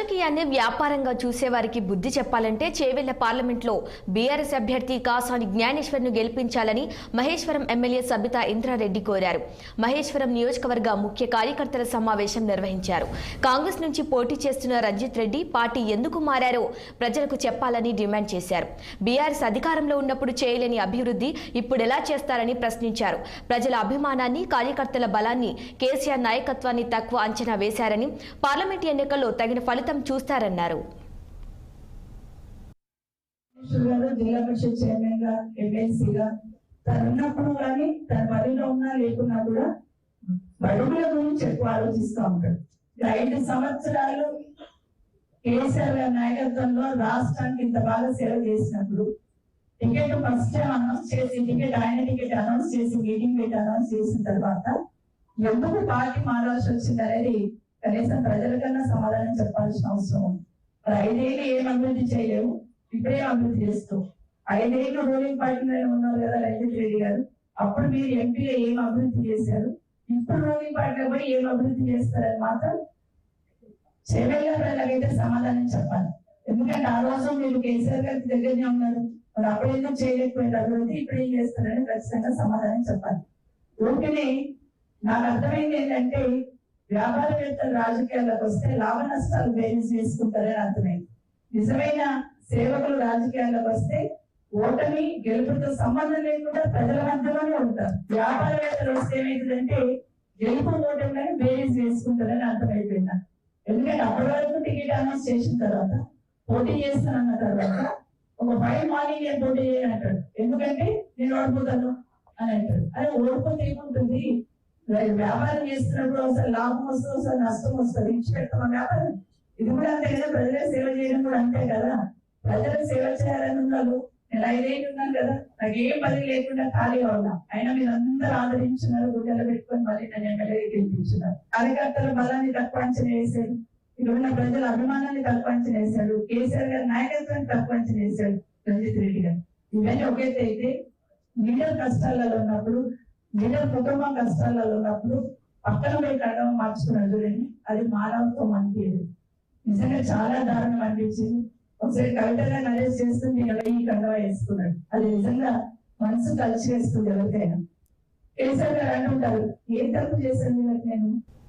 రాజకీయాన్ని వ్యాపారంగా చూసేవారికి బుద్ధి చెప్పాలంటే చేవెళ్ల పార్లమెంట్లో బీఆర్ఎస్ అభ్యర్థి కాసాని జ్ఞానేశ్వర్ను గెలిపించాలని మహేశ్వరం ఎమ్మెల్యే సబితా ఇంద్రారెడ్డి కోరారు. మహేశ్వరం నియోజకవర్గ ముఖ్య కార్యకర్తల సమావేశం నిర్వహించారు. కాంగ్రెస్ నుంచి పోటీ చేస్తున్న రంజిత్ రెడ్డి పార్టీ ఎందుకు మారారో ప్రజలకు చెప్పాలని డిమాండ్ చేశారు. బీఆర్ఎస్ అధికారంలో ఉన్నప్పుడు చేయలేని అభివృద్ధి ఇప్పుడెలా చేస్తారని ప్రశ్నించారు. ప్రజల అభిమానాన్ని, కార్యకర్తల బలాన్ని, కేసీఆర్ నాయకత్వాన్ని తక్కువ అంచనా వేశారని, పార్లమెంట్ ఎన్నికల్లో తగిన ఫలితం చూస్తారన్నారు. జిల్లా పరిషత్ చైర్మన్ గా, ఎమ్మెల్సీగా తను ఉన్నప్పుడు కానీ తన పనిలో ఉన్నా లేకున్నా కూడా బడుగుల గురించి ఎక్కువ ఆలోచిస్తూ ఉంటాడు. 5 సంవత్సరాలు కేసీఆర్ గారి నాయకత్వంలో రాష్ట్రానికి ఇంత బాగా సేవ చేసినప్పుడు టికెట్ ఫస్ట్ టైం అనౌన్స్ చేసి ఆయన టికెట్ అనౌన్స్ చేసి మీటింగ్ పెట్టి అనౌన్స్ చేసిన తర్వాత ఎందుకు పార్టీ మారాల్సి వచ్చింది అనేది కనీసం ప్రజలకన్నా సమాధానం చెప్పాల్సిన అవసరం ఉంది. 5 ఏళ్ళు ఏం అభివృద్ధి చేయలేము, ఇప్పుడే అభివృద్ధి చేస్తూ 5 ఏళ్ళు రూలింగ్ పార్టీలో ఉన్నారు కదా రంజిత్ రెడ్డి గారు. అప్పుడు మీరు ఎంపీగా ఏం అభివృద్ధి చేశారు, ఇప్పుడు రూలింగ్ పార్టీలో పోయి ఏం అభివృద్ధి చేస్తారని మాత్రం చేవెళ్ళ ప్రజలకైతే సమాధానం చెప్పాలి. ఎందుకంటే ఆ రోజు మీరు కేసీఆర్ గారికి దగ్గరనే ఉన్నారు, మరి అప్పుడు ఎందుకు చేయలేకపోయిన అభివృద్ధి ఇప్పుడు ఏం చేస్తారని ఖచ్చితంగా సమాధానం చెప్పాలి. ఊరికనే నాకు అర్థమైంది ఏంటంటే వ్యాపారవేత్తలు రాజకీయాల్లోకి వస్తే లాభ నష్టాలు బేరీజ్ చేసుకుంటారని అర్థమైంది. నిజమైన సేవకులు రాజకీయాల్లోకి వస్తే ఓటమి గెలుపుతో సంబంధం లేకుండా ప్రజల మధ్యలోనే ఉంటారు. వ్యాపారవేత్తలు వస్తే ఏమైతుందంటే గెలుపు ఓటమిని బేరీజ్ చేసుకుంటారని అర్థమైపోయింది. ఎందుకంటే అప్పటి వరకు టికెట్ అనౌన్స్ చేసిన తర్వాత పోటీ చేస్తానన్న తర్వాత ఒక 5 మార్నింగ్ నేను పోటీ చేయనంటాడు. ఎందుకంటే నేను ఓడిపోతాను అని అంటాడు. అదే ఓడిపోతే ఏముంటుంది, వ్యాపారం చేస్తున్నప్పుడు ఒకసారి లాభం వస్తుంది, ఒకసారి నష్టం వస్తుంది, ఇచ్చి పెడతాం వ్యాపారం. ఇది కూడా అంతే కదా, ప్రజలకు సేవ చేయడం కూడా అంతే కదా. ప్రజలకు సేవ చేయాలని ఉన్నారు. నేను 5 ఏళ్ళు ఉన్నాను కదా, నాకు ఏం పని లేకుండా ఖాళీగా ఉన్నా, అయినా మీరు అందరూ ఆదరించున్నారు, గుడ్డలు పెట్టుకొని మళ్ళీ నన్ను ఎమ్మెల్యేగా గెలిపించున్నారు. కార్యకర్తల బలాన్ని తక్కువ అంచనా వేశాడు, ఇక్కడ ఉన్న ప్రజల అభిమానాన్ని తక్కువ అంచనా వేశాడు, కేసీఆర్ గారి నాయకత్వాన్ని తక్కువ అంచనా వేశాడు రంజిత్ రెడ్డి గారు. ఇవన్నీ ఒకేతే అయితే లీడర్ కష్టాలలో ఉన్నప్పుడు, లీడర్ కుటుంబం కష్టాలలో ఉన్నప్పుడు పక్కన పోయి కండం మార్చుకున్నాడు చూడండి, అది మానవత్వం అనిపించదు. నిజంగా చాలా దారుణం అనిపించింది. ఒకసారి కవిత గారిని అరెస్ట్ చేస్తుంది, ఈ కండవ వేసుకున్నాడు. అది నిజంగా మనసు కలిసి వేస్తుంది ఎవరికైనా. కేసీఆర్ గారు అంటుంటారు, ఏం తప్పు చేశాను నేను